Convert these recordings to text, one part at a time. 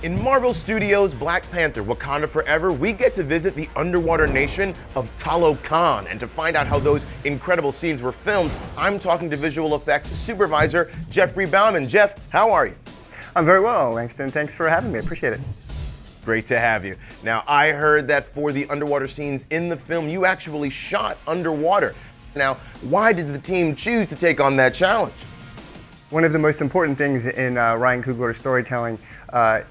In Marvel Studios' Black Panther Wakanda Forever, we get to visit the underwater nation of Talokan. And to find out how those incredible scenes were filmed, I'm talking to visual effects supervisor Jeffrey Bauman. Jeff, how are you? I'm very well, Langston. Thanks for having me. Appreciate it. Great to have you. Now, I heard that for the underwater scenes in the film, you actually shot underwater. Now, why did the team choose to take on that challenge? One of the most important things in Ryan Coogler's storytelling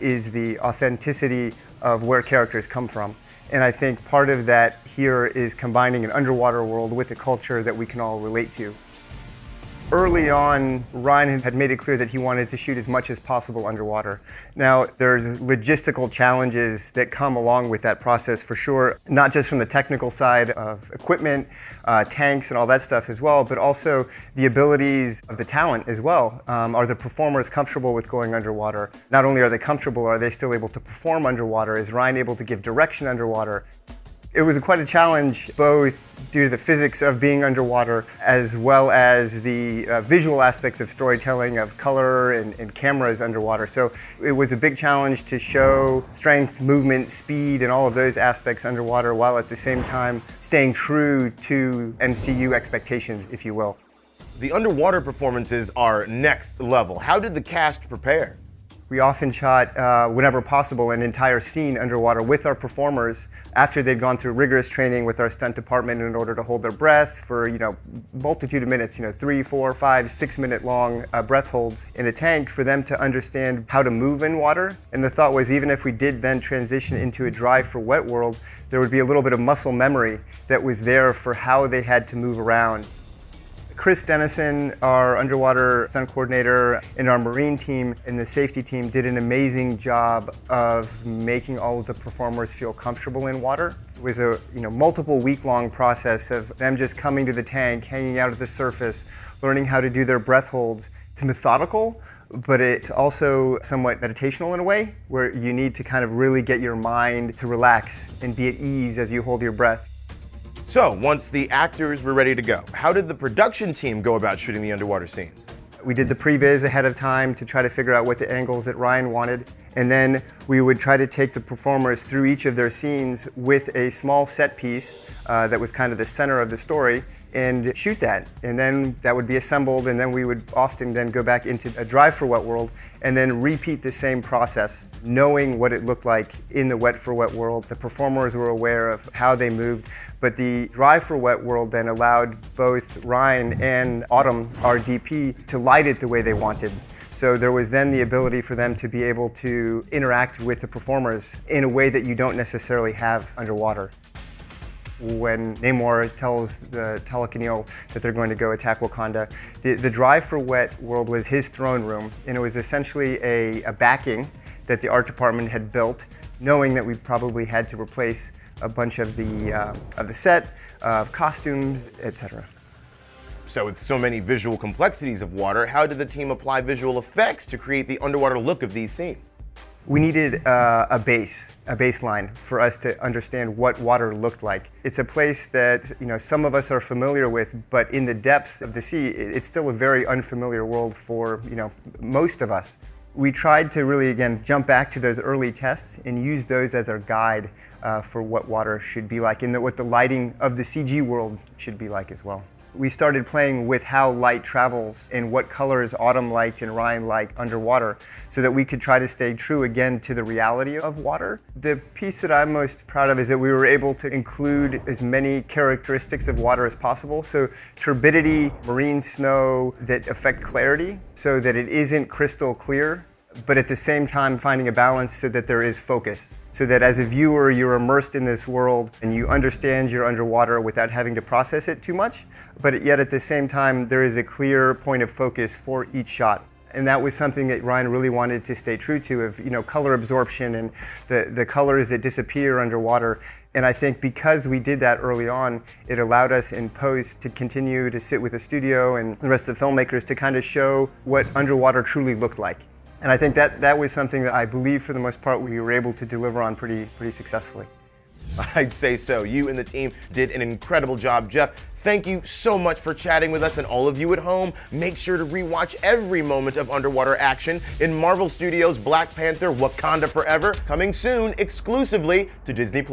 is the authenticity of where characters come from. And I think part of that here is combining an underwater world with a culture that we can all relate to. Early on, Ryan had made it clear that he wanted to shoot as much as possible underwater. Now, there's logistical challenges that come along with that process for sure, not just from the technical side of equipment, tanks and all that stuff as well, but also the abilities of the talent as well. Are the performers comfortable with going underwater? Not only are they comfortable, are they still able to perform underwater? Is Ryan able to give direction underwater? It was quite a challenge, both due to the physics of being underwater, as well as the visual aspects of storytelling, of color and cameras underwater. So it was a big challenge to show strength, movement, speed, and all of those aspects underwater, while at the same time staying true to MCU expectations, if you will. The underwater performances are next level. How did the cast prepare? We often shot, whenever possible, an entire scene underwater with our performers after they'd gone through rigorous training with our stunt department in order to hold their breath for, multitude of minutes, 3, 4, 5, 6 minute long breath holds in a tank for them to understand how to move in water. And the thought was, even if we did then transition into a dry for wet world, there would be a little bit of muscle memory that was there for how they had to move around. Chris Dennison, our underwater stunt coordinator, and our marine team and the safety team did an amazing job of making all of the performers feel comfortable in water. It was a multiple week-long process of them just coming to the tank, hanging out at the surface, learning how to do their breath holds. It's methodical, but it's also somewhat meditational in a way, where you need to kind of really get your mind to relax and be at ease as you hold your breath. So, once the actors were ready to go, how did the production team go about shooting the underwater scenes? We did the previs ahead of time to try to figure out what the angles that Ryan wanted, and then we would try to take the performers through each of their scenes with a small set piece that was kind of the center of the story, and shoot that. And then that would be assembled, and then we would often then go back into a dry for wet world and then repeat the same process, knowing what it looked like in the wet for wet world. The performers were aware of how they moved, but the dry for wet world then allowed both Ryan and Autumn, our DP, to light it the way they wanted. So there was then the ability for them to be able to interact with the performers in a way that you don't necessarily have underwater. When Namor tells the Talokan that they're going to go attack Wakanda, the dry for wet world was his throne room, and it was essentially a backing that the art department had built, knowing that we probably had to replace a bunch of the set, costumes, etc. So with so many visual complexities of water, how did the team apply visual effects to create the underwater look of these scenes? We needed a baseline for us to understand what water looked like. It's a place that some of us are familiar with, but in the depths of the sea, it's still a very unfamiliar world for most of us. We tried to really, again, jump back to those early tests and use those as our guide for what water should be like and what the lighting of the CG world should be like as well. We started playing with how light travels and what colors Autumn liked and Ryan liked underwater, so that we could try to stay true again to the reality of water. The piece that I'm most proud of is that we were able to include as many characteristics of water as possible. So turbidity, marine snow that affect clarity, so that it isn't crystal clear, but at the same time finding a balance so that there is focus. So that as a viewer, you're immersed in this world and you understand you're underwater without having to process it too much, but yet at the same time, there is a clear point of focus for each shot. And that was something that Ryan really wanted to stay true to, of color absorption and the colors that disappear underwater. And I think because we did that early on, it allowed us in post to continue to sit with the studio and the rest of the filmmakers to kind of show what underwater truly looked like. And I think that was something that I believe for the most part we were able to deliver on pretty successfully. I'd say so. You and the team did an incredible job. Jeff, thank you so much for chatting with us, and all of you at home, make sure to rewatch every moment of underwater action in Marvel Studios' Black Panther Wakanda Forever, coming soon exclusively to Disney+.